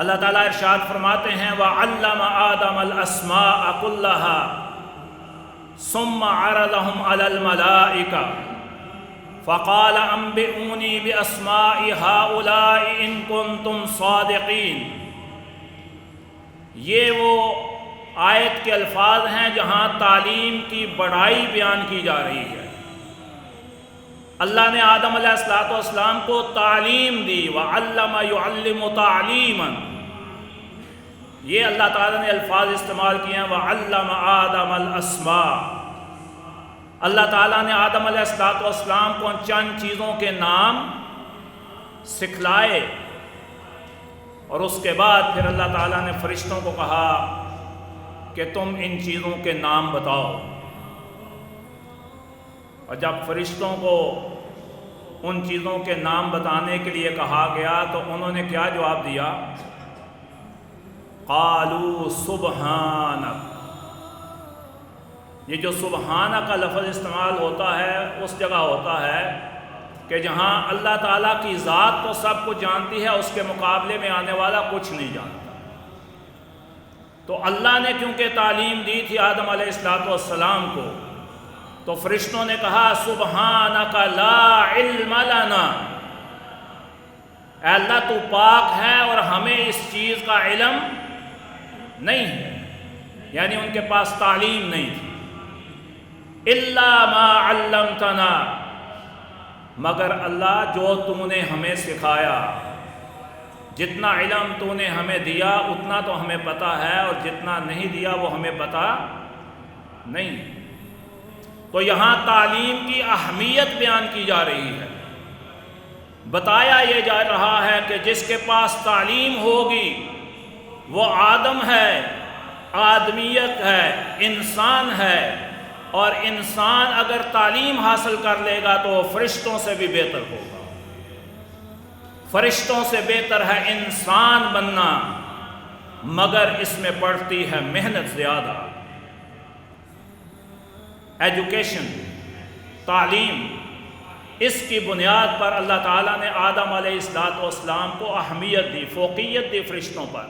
اللہ تعالیٰ ارشاد فرماتے ہیں وَعَلَّمَ آدَمَ الْأَسْمَاءَ كُلَّهَا ثُمَّ عَرَضَهُمْ عَلَى الْمَلَائِكَةِ فَقَالَ أَنبِئُونِي بِأَسْمَاءِ هَؤُلَاءِ إِن كُنتُمْ صَادِقِينَ۔ یہ وہ آیت کے الفاظ ہیں جہاں تعلیم کی بڑائی بیان کی جا رہی ہے۔ اللہ نے آدم علیہ السلام کو تعلیم دی، وَعَلَّمَ يُعَلِّمُ تَعْلِيمًا۔ یہ اللہ تعالیٰ نے الفاظ استعمال کیے ہیں وَعَلَّمَ آدَمَ الْأَسْمَاءَ۔ اللہ تعالیٰ نے آدم علیہ السلام کو چند چیزوں کے نام سکھلائے، اور اس کے بعد پھر اللہ تعالیٰ نے فرشتوں کو کہا کہ تم ان چیزوں کے نام بتاؤ۔ اور جب فرشتوں کو ان چیزوں کے نام بتانے کے لیے کہا گیا تو انہوں نے کیا جواب دیا؟ قالوا سبحانک۔ یہ جو سبحانہ کا لفظ استعمال ہوتا ہے اس جگہ ہوتا ہے کہ جہاں اللہ تعالیٰ کی ذات تو سب کچھ جانتی ہے، اس کے مقابلے میں آنے والا کچھ نہیں جانتا۔ تو اللہ نے کیونکہ تعلیم دی تھی آدم علیہ السلام کو، تو فرشتوں نے کہا سبحانک لا علم لنا، اے اللہ تو پاک ہے اور ہمیں اس چیز کا علم نہیں ہے، یعنی ان کے پاس تعلیم نہیں تھی۔ الا ما علمتنا، مگر اللہ جو تو نے ہمیں سکھایا، جتنا علم تو نے ہمیں دیا اتنا تو ہمیں پتہ ہے، اور جتنا نہیں دیا وہ ہمیں پتہ نہیں۔ تو یہاں تعلیم کی اہمیت بیان کی جا رہی ہے، بتایا یہ جا رہا ہے کہ جس کے پاس تعلیم ہوگی وہ آدم ہے، آدمیت ہے، انسان ہے، اور انسان اگر تعلیم حاصل کر لے گا تو وہ فرشتوں سے بھی بہتر ہوگا۔ فرشتوں سے بہتر ہے انسان بننا، مگر اس میں پڑتی ہے محنت زیادہ۔ ایجوکیشن، تعلیم، اس کی بنیاد پر اللہ تعالیٰ نے آدم علیہ السلام کو اہمیت دی، فوقیت دی فرشتوں پر۔